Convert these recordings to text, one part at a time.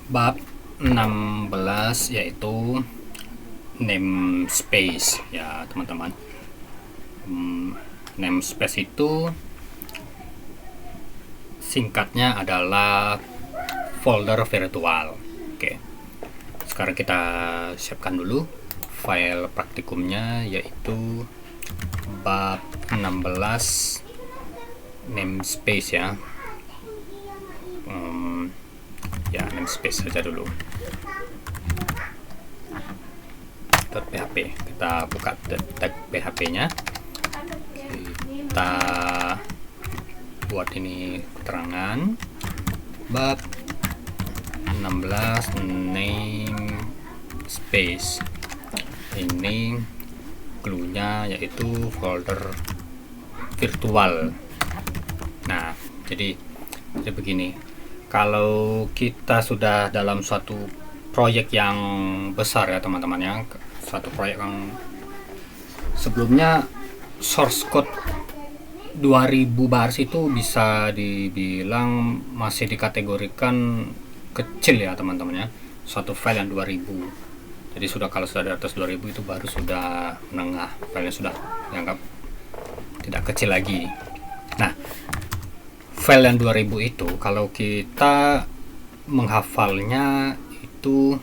Bab 16 yaitu namespace ya teman-teman. Namespace itu singkatnya adalah folder virtual. Oke, sekarang kita siapkan dulu file praktikumnya, yaitu bab 16 namespace ya. Namespace saja dulu. .php, kita buka tag PHP nya, kita buat ini keterangan bab 16 namespace. Ini cluenya yaitu folder virtual. Nah, jadi begini, kalau kita sudah dalam suatu proyek yang besar ya teman-teman ya, suatu proyek yang sebelumnya source code 2000 bars itu bisa dibilang masih dikategorikan kecil ya teman-teman ya, suatu file yang 2000. Jadi kalau sudah di atas 2000 itu baru sudah menengah, filenya sudah dianggap tidak kecil lagi. Nah, file yang 2000 itu kalau kita menghafalnya itu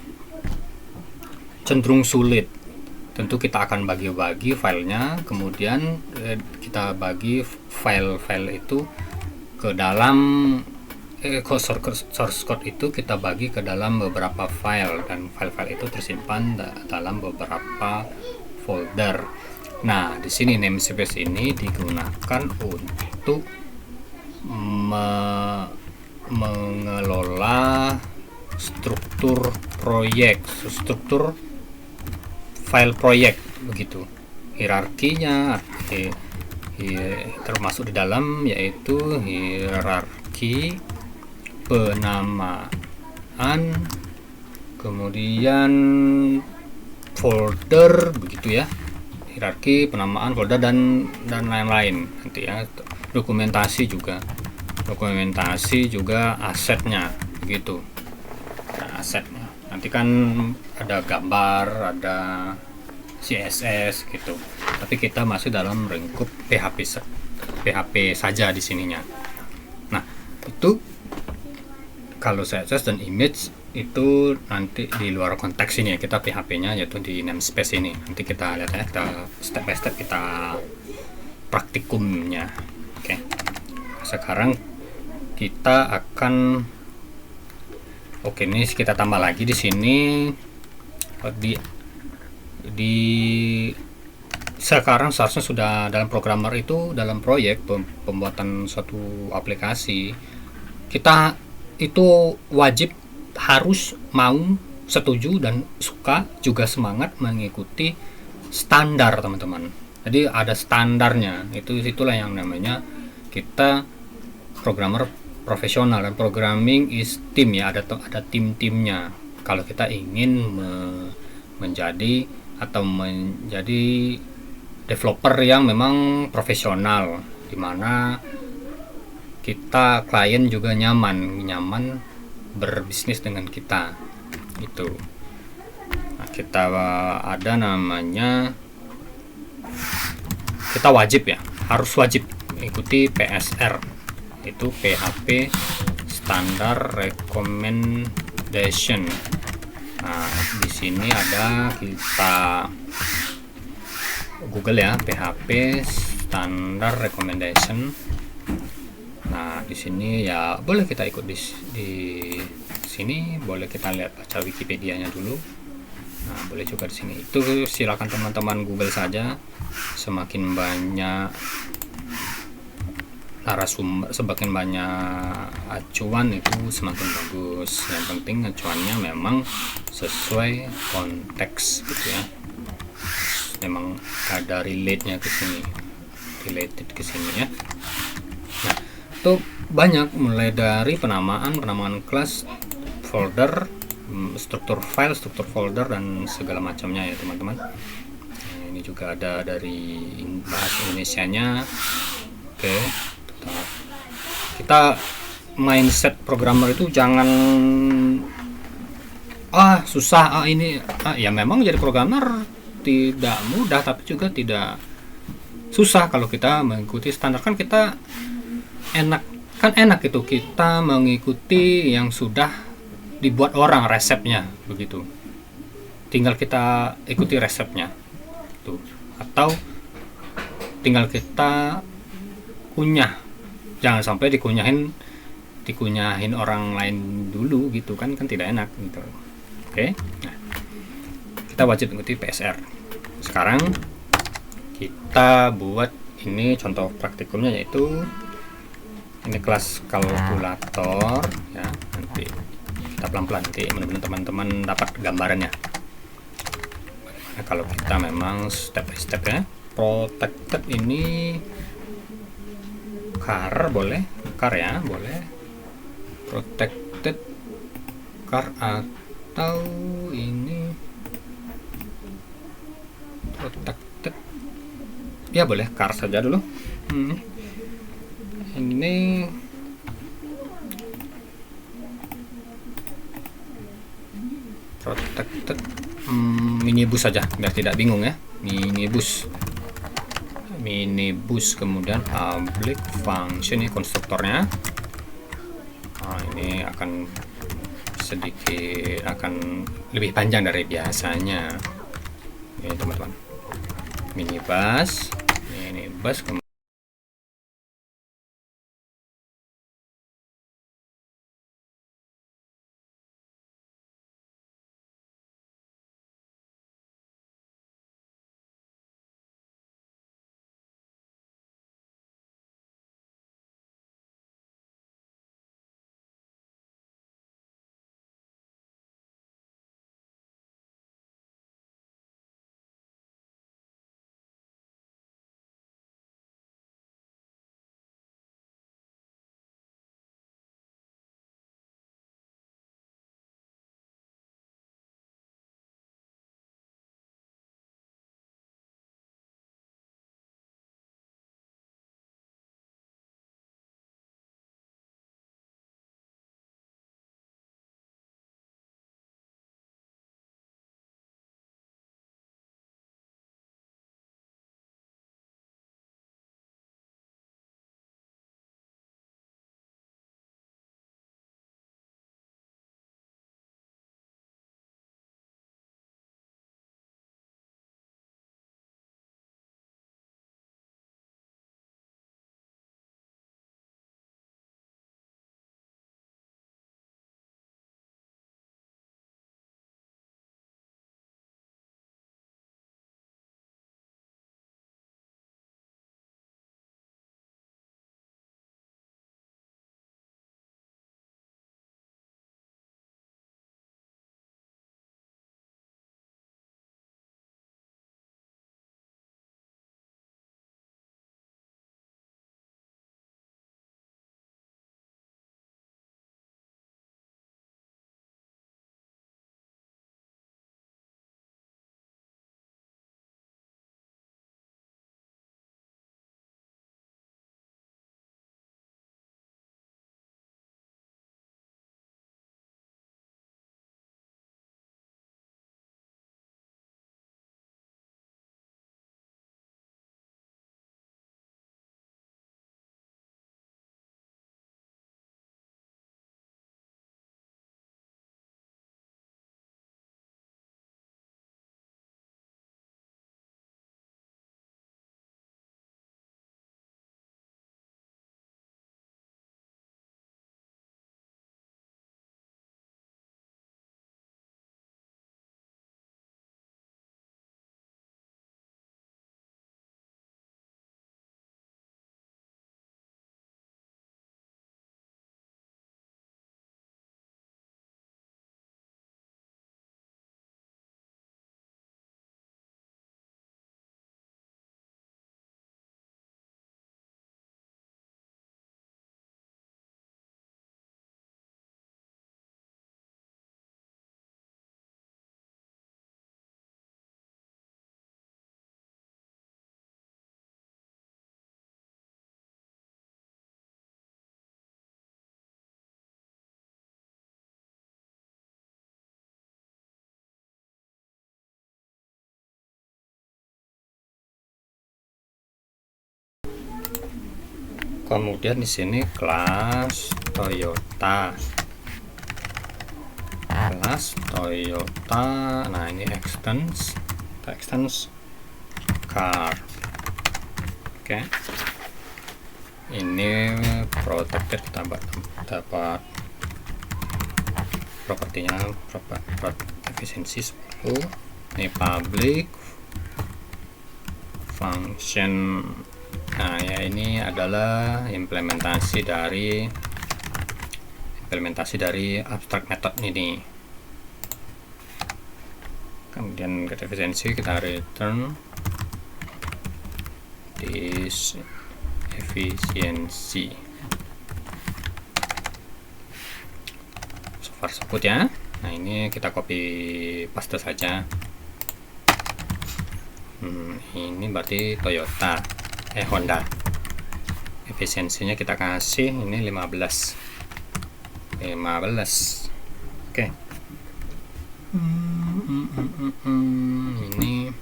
cenderung sulit. Tentu kita akan bagi-bagi filenya, kemudian kita bagi file-file itu ke dalam source code itu kita bagi ke dalam beberapa file, dan file-file itu tersimpan dalam beberapa folder. Nah, di sini namespace ini digunakan untuk mengelola struktur proyek, struktur file proyek begitu. Hierarkinya termasuk di dalam, yaitu hierarki, penamaan, kemudian folder begitu ya. Hierarki, penamaan, folder dan lain-lain nanti ya. Dokumentasi juga asetnya begitu. Nah, asetnya nanti kan ada gambar, ada CSS gitu, tapi kita masih dalam lingkup PHP saja di sininya. Nah, itu kalau CSS dan image itu nanti di luar konteks ini ya, kita PHP-nya yaitu di namespace ini. Nanti kita lihat ya, kita step by step kita praktikumnya. Oke. Sekarang kita akan ini kita tambah lagi di sini sekarang seharusnya sudah dalam programmer itu, dalam proyek pembuatan suatu aplikasi, kita itu wajib harus mau, setuju, dan suka, juga semangat mengikuti standar teman-teman. Jadi ada standarnya, itulah yang namanya kita programmer profesional. Dan programming is team ya, ada tim-timnya. Kalau kita ingin menjadi developer yang memang profesional, dimana kita klien juga nyaman berbisnis dengan kita itu. Nah, kita ada namanya, kita harus wajib mengikuti PSR, itu PHP Standard Recommendation. Nah, di sini ada, kita Google ya, PHP Standard Recommendation. Nah, di sini ya boleh kita ikut di sini, boleh kita lihat, baca Wikipedia-nya dulu. Nah, boleh juga di sini. Itu silakan teman-teman Google saja. Semakin banyak narasumber, semakin banyak acuan itu semakin bagus. Yang penting acuannya memang sesuai konteks gitu ya. Memang ada related ke sini ya. Nah, itu banyak, mulai dari penamaan kelas, folder, struktur file, struktur folder, dan segala macamnya ya teman-teman. Nah, ini juga ada dari bahasa Indonesianya. Oke, kita mindset programmer itu jangan susah, ini ya memang jadi programmer tidak mudah, tapi juga tidak susah kalau kita mengikuti standar. Kan kita enak, kan enak itu kita mengikuti yang sudah dibuat orang resepnya begitu, tinggal kita ikuti resepnya tuh, atau tinggal kita kunyah, jangan sampai dikunyahin orang lain dulu gitu kan, kan tidak enak gitu. Oke, nah kita wajib mengikuti PSR. Sekarang kita buat ini contoh praktikumnya, yaitu ini kelas kalkulator ya. Nanti kita pelan-pelan, nanti benar-benar teman-teman dapat gambarannya. Nah, kalau kita memang step by step ya. Protected ini car boleh, car ya boleh, protected car, atau ini protected ya boleh car saja dulu. Ini protected minibus saja biar tidak bingung ya. Minibus kemudian public function, ini konstruktornya. Ini akan sedikit lebih panjang dari biasanya ini teman-teman. Minibus kemudian Kemudian di sini kelas Toyota, nah ini extends car. Oke, ini protected, kita dapat propertinya, efisiensi 10. Ini public function. Nah ya, ini adalah implementasi dari abstract method ini. Kemudian get efisiensi, kita return this efisiensi. So far so good ya. Nah ini kita copy paste saja. Ini berarti Toyota, Honda. Efisiensinya kita kasih ini 15. Oke. Ini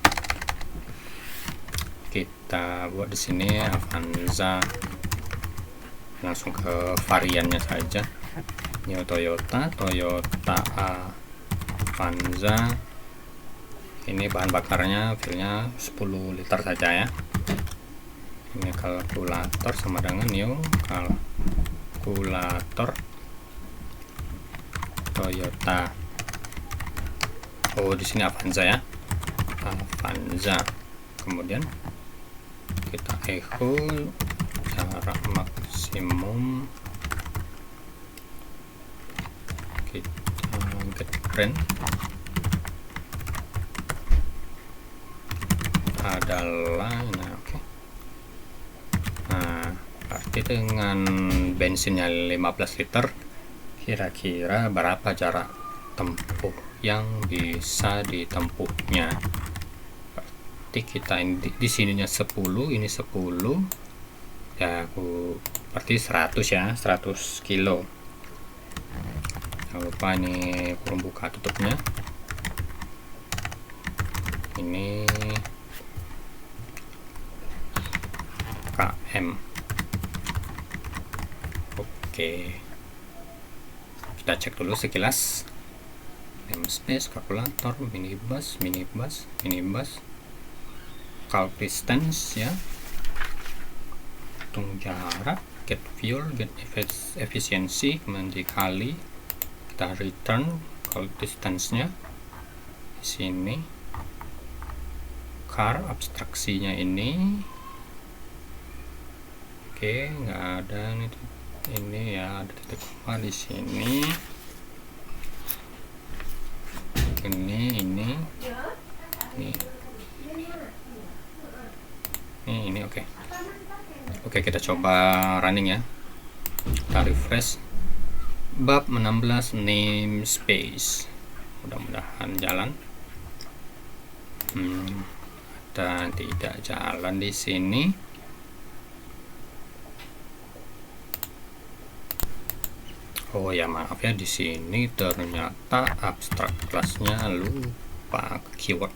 kita buat di sini Avanza, langsung ke variannya saja. Ini Toyota Avanza. Ini bahan bakarnya filenya 10 liter saja ya. Ini kalkulator sama dengan new kalkulator Toyota. Oh, di sini Avanza ya, Avanza. Kemudian kita echo jarak maksimum, kita get brand adalah oke. Nah, berarti dengan bensinnya 15 liter, kira-kira berapa jarak tempuh yang bisa ditempuhnya? Berarti kita di sininya 10, ini 10 ya, berarti 100 ya, 100 kilo. Jangan lupa ini kurung buka tutupnya. Ini km. Oke, kita cek dulu sekilas. Namespace, kalkulator, minibus, calc distance ya, hitung jarak, get fuel, get efisiensi, kemudian dikali, kita return calc distance nya di sini, car abstraksinya ini. Oke, nggak ada ini ya, ada titik koma di sini. Ini oke. Oke, kita coba running ya. Kita refresh. Bab 16 namespace. Mudah-mudahan jalan. Dan tidak jalan di sini. Oh ya, maaf ya, di sini ternyata abstract class-nya lupa keyword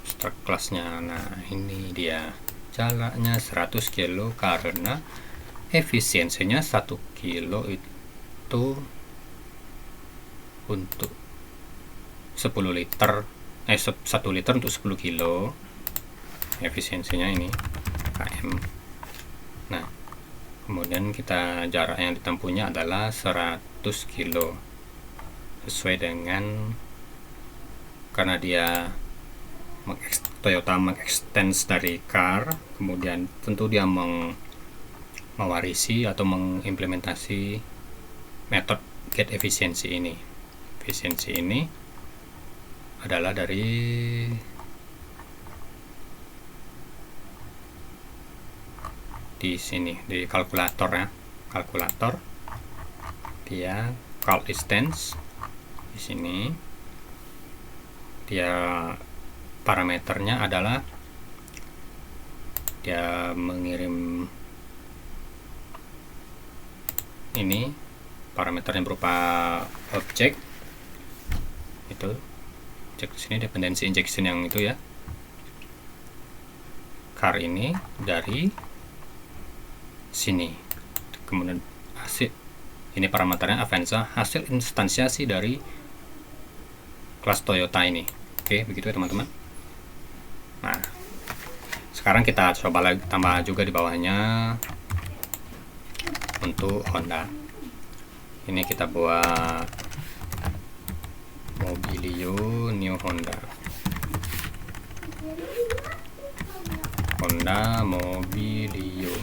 abstract class-nya. Nah, ini dia jaraknya 100 kilo karena efisiensinya 1 kilo itu untuk 10 liter 1 liter untuk 10 kilo efisiensinya ini km. Nah, kemudian kita jarak yang ditempuhnya adalah 100 kilo sesuai dengan, karena dia Toyota mengextend dari car, kemudian tentu dia mewarisi atau mengimplementasi metode get efisiensi ini. Efisiensi ini adalah dari di sini, di kalkulator ya, kalkulator dia calc distance di sini, dia parameternya adalah dia mengirim ini parameternya berupa objek itu, objek di sini dependency injection yang itu ya, car ini dari sini. Kemudian hasil ini parameternya Avanza, hasil instansiasi dari kelas Toyota ini. Oke, begitu ya teman-teman. Nah, sekarang kita coba lagi tambah juga di bawahnya untuk Honda. Ini kita buat Mobilio New Honda Mobilio.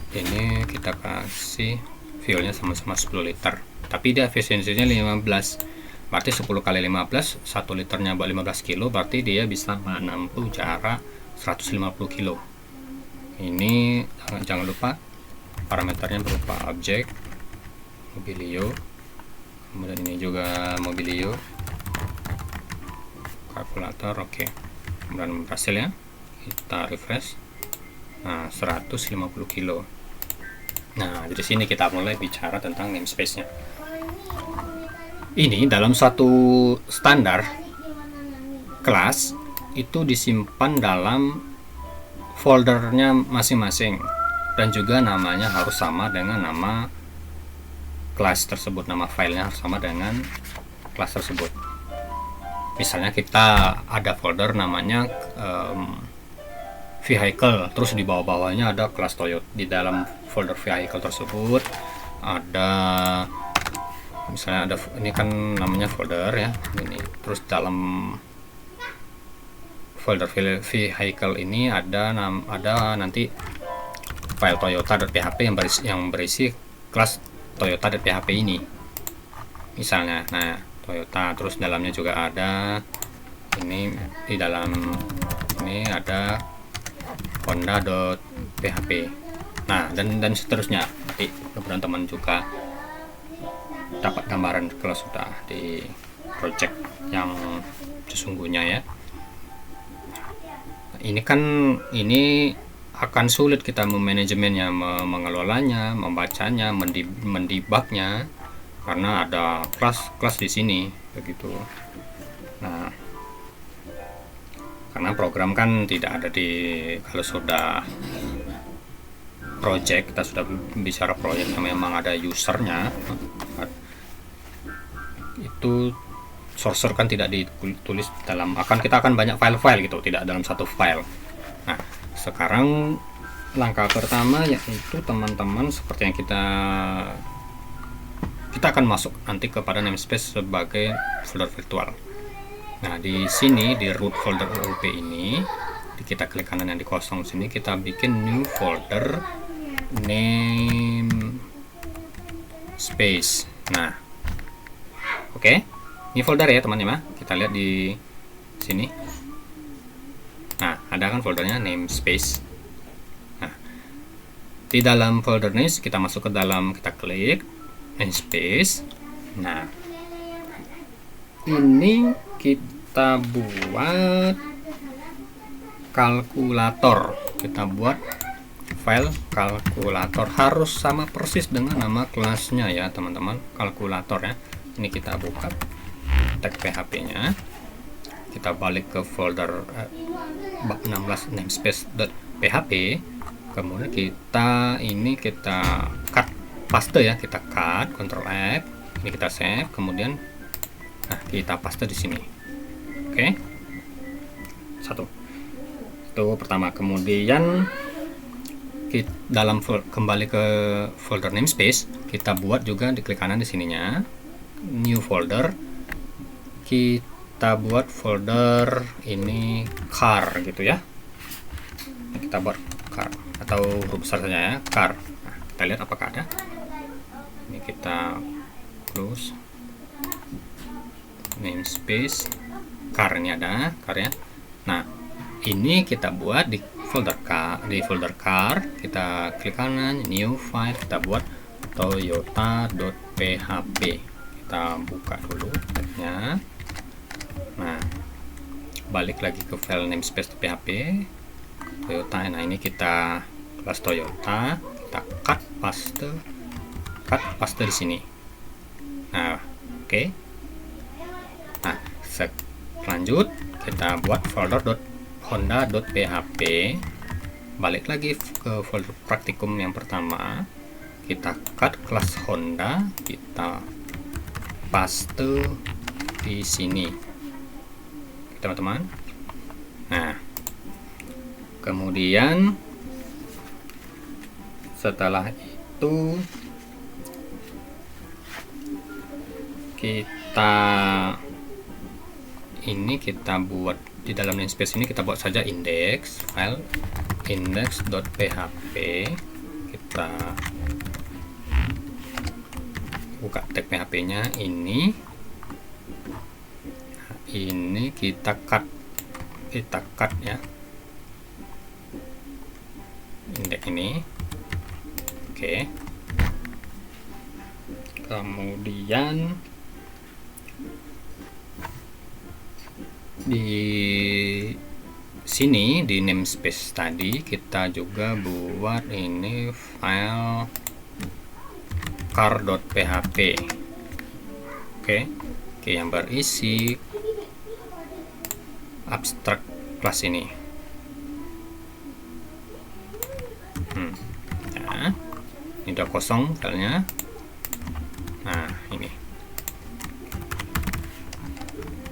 Ini kita kasih fuelnya sama-sama 10 liter, tapi dia efisiensinya 15, berarti 10 kali 15, 1 liternya buat 15 kilo, berarti dia bisa menempuh jarak 150 kilo. Ini jangan lupa parameternya berupa objek Mobilio, kemudian ini juga Mobilio, kalkulator. Oke, kemudian berhasil ya, kita refresh. Nah, 150 kilo. Nah, dari sini kita mulai bicara tentang namespace-nya. Ini dalam satu standar kelas itu disimpan dalam foldernya masing-masing, dan juga namanya harus sama dengan nama kelas tersebut, nama filenya harus sama dengan kelas tersebut. Misalnya kita ada folder namanya vehicle, terus di bawah-bawahnya ada kelas Toyota. Di dalam folder vehicle tersebut ada, misalnya ada, ini kan namanya folder ya, ini. Terus dalam folder vehicle ini ada nanti file toyota.php yang berisi kelas toyota.php ini misalnya. Nah, Toyota, terus dalamnya juga ada ini, di dalam ini ada honda.php. Nah, dan seterusnya. Nanti kemudian teman juga dapat gambaran kalau sudah di project yang sesungguhnya ya. Ini kan ini akan sulit kita memanajemennya, mengelolanya, membacanya, mendebugnya, karena ada kelas di sini begitu. Nah, karena program kan tidak ada kalau sudah project, kita sudah bicara project yang memang ada usernya, itu source kan tidak ditulis dalam, kita akan banyak file-file gitu, tidak dalam satu file. Nah, sekarang langkah pertama yaitu teman-teman, seperti yang kita akan masuk nanti kepada namespace sebagai folder virtual. Nah, di sini di root folder OOP ini, kita klik kanan yang di kosong sini, kita bikin new folder namespace. Nah, oke, ini folder ya teman-teman, kita lihat di sini. Nah, ada kan foldernya namespace. Nah, di dalam folder ini kita masuk ke dalam, kita klik namespace. Nah, ini kita buat kalkulator, kita buat file kalkulator, harus sama persis dengan nama kelasnya ya teman-teman, kalkulator ya. Ini kita buka tag php nya, kita balik ke folder 16 namespace.php, kemudian kita cut paste ya, kita cut, Ctrl F, ini kita save, kemudian kita paste di sini. Oke, satu itu pertama. Kemudian kembali ke folder namespace, kita buat juga di klik kanan di sininya new folder, kita buat folder ini car gitu ya. Kita buat car atau huruf besar saja ya, car. Nah, kita lihat apakah ada. Ini kita close namespace car, ini ada car ya. Nah, ini kita buat di folder car, kita klik kanan new file, kita buat toyota.php, kita buka dulu tabnya. Nah, balik lagi ke file namespace.php Toyota. Nah, ini kita kelas Toyota, kita cut paste di sini. Nah, oke. Nah, lanjut kita buat folder honda.php. balik lagi ke folder praktikum yang pertama, kita cut kelas Honda, kita paste di sini, teman-teman. Nah, kemudian setelah itu kita buat di dalam namespace ini, kita buat saja index file index.php. Kita buka tag PHP nya ini kita cut ya index ini. Oke. Kemudian di sini di namespace tadi kita juga buat ini file car.php. Oke, yang berisi abstrak kelas ini. Nah, ini udah kosong filenya. Nah, ini.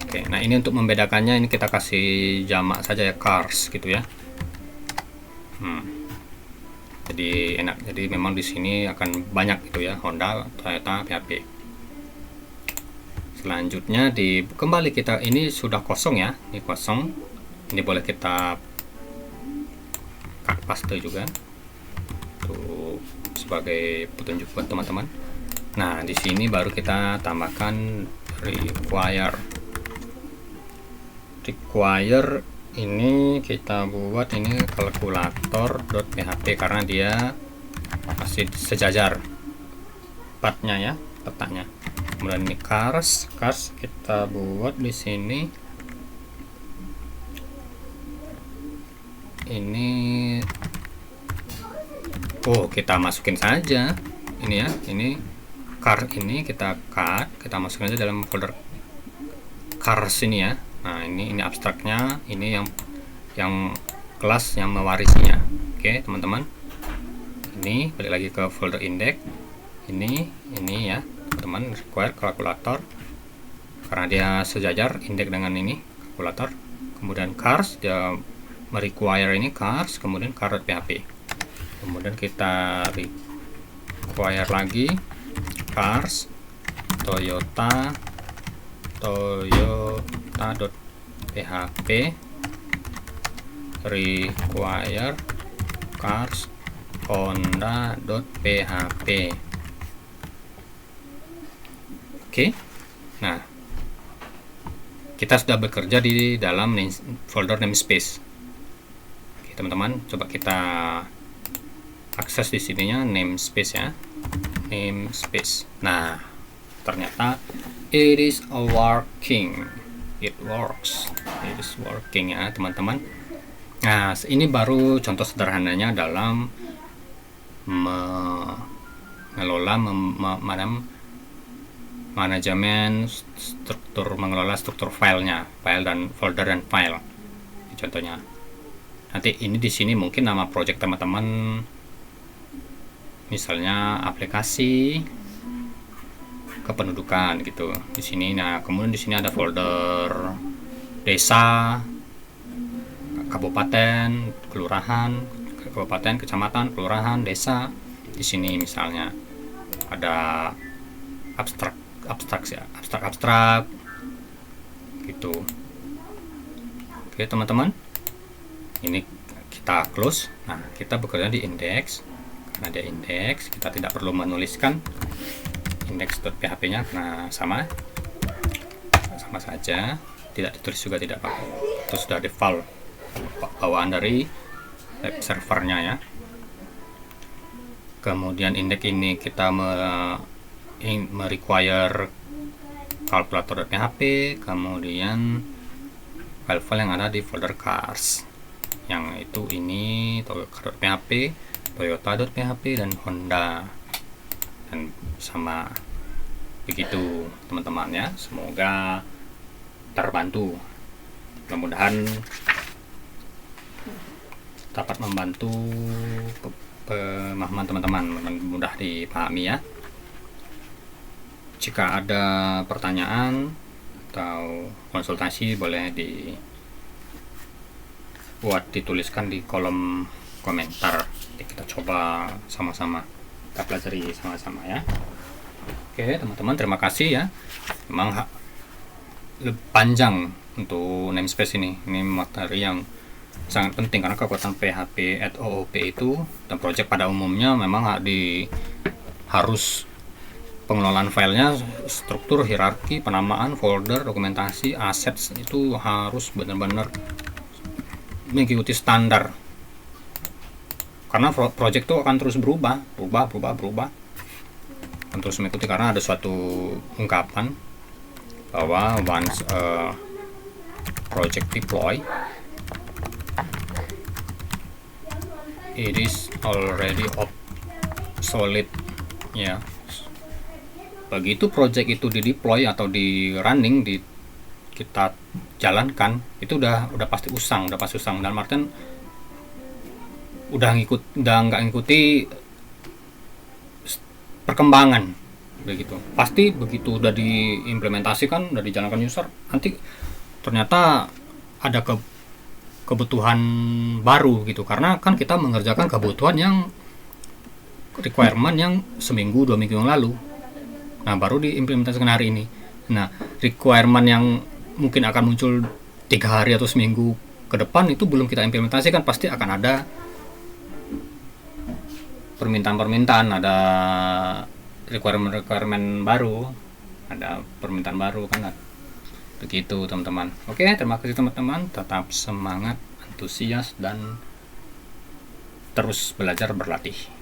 Oke, nah ini untuk membedakannya, ini kita kasih jamak saja ya, cars gitu ya. Jadi enak. Jadi memang di sini akan banyak gitu ya, Honda, Toyota, PHP. Selanjutnya kembali kita, ini sudah kosong ya, ini kosong. Ini boleh kita cut paste juga tuh sebagai petunjuk buat teman-teman. Nah, di sini baru kita tambahkan require ini, kita buat ini kalkulator.php karena dia masih sejajar petanya. Kemudian ini cars kita buat di sini ini. Kita masukin saja ini ya, ini car ini kita cut, kita masukin aja dalam folder cars ini ya. Nah, ini abstraknya, ini yang kelas yang mewarisinya. Oke, teman-teman. Ini balik lagi ke folder index. Ini ya, teman-teman, require kalkulator karena dia sejajar index dengan ini kalkulator. Kemudian cars, dia merequire ini cars, kemudian car.php. Kemudian kita require lagi cars toyota.php, require cars honda.php. Oke. Nah, kita sudah bekerja di dalam folder namespace. Oke, teman-teman, coba kita akses di sininya namespace ya. Namespace. Nah, ternyata it is working. It works. It is working ya, teman-teman. Nah, ini baru contoh sederhananya dalam mengelola manajemen mengelola struktur filenya, file dan folder dan file. Ini contohnya. Nanti ini di sini mungkin nama project teman-teman, misalnya aplikasi kependudukan gitu di sini. Nah, kemudian di sini ada folder desa, kabupaten, kelurahan, kabupaten, kecamatan, kelurahan, desa. Di sini misalnya ada abstrak gitu. Oke, teman-teman. Ini kita close. Nah, kita bekerja di index. Karena dia index, kita tidak perlu menuliskan index.php-nya karena sama saja, tidak ditulis juga tidak apa-apa. Itu sudah default bawaan dari web servernya ya. Kemudian index ini kita merequire kalkulator.php, kemudian file-file yang ada di folder cars, yang itu ini car.php, toyota.php, dan Honda, dan sama begitu teman-teman ya. Semoga terbantu, mudah-mudahan dapat membantu pemahaman teman-teman, mudah dipahami ya. Jika ada pertanyaan atau konsultasi boleh dituliskan di kolom komentar. Kita coba sama-sama, kita pelajari sama-sama ya. Oke teman-teman, terima kasih ya. Memang panjang untuk namespace ini materi yang sangat penting, karena kekuatan PHP at OOP itu dan project pada umumnya memang harus pengelolaan filenya, struktur, hierarki, penamaan, folder, dokumentasi, assets itu harus benar-benar mengikuti standar, karena project itu akan terus berubah, akan terus mengikuti, karena ada suatu ungkapan bahwa once project deploy it is already obsolete ya. Begitu project itu di deploy atau di running, kita jalankan, itu udah pasti usang, dan Martin udah nggak ngikuti perkembangan begitu. Pasti begitu udah diimplementasikan, udah dijalankan user, nanti ternyata ada kebutuhan baru gitu, karena kan kita mengerjakan kebutuhan yang requirement yang seminggu 2 minggu yang lalu. Nah, baru diimplementasikan hari ini. Nah, requirement yang mungkin akan muncul 3 hari atau seminggu ke depan itu belum kita implementasikan, pasti akan ada permintaan, ada requirement baru, ada permintaan baru kan. Begitu teman-teman. Oke, terima kasih teman-teman. Tetap semangat, antusias, dan terus belajar berlatih.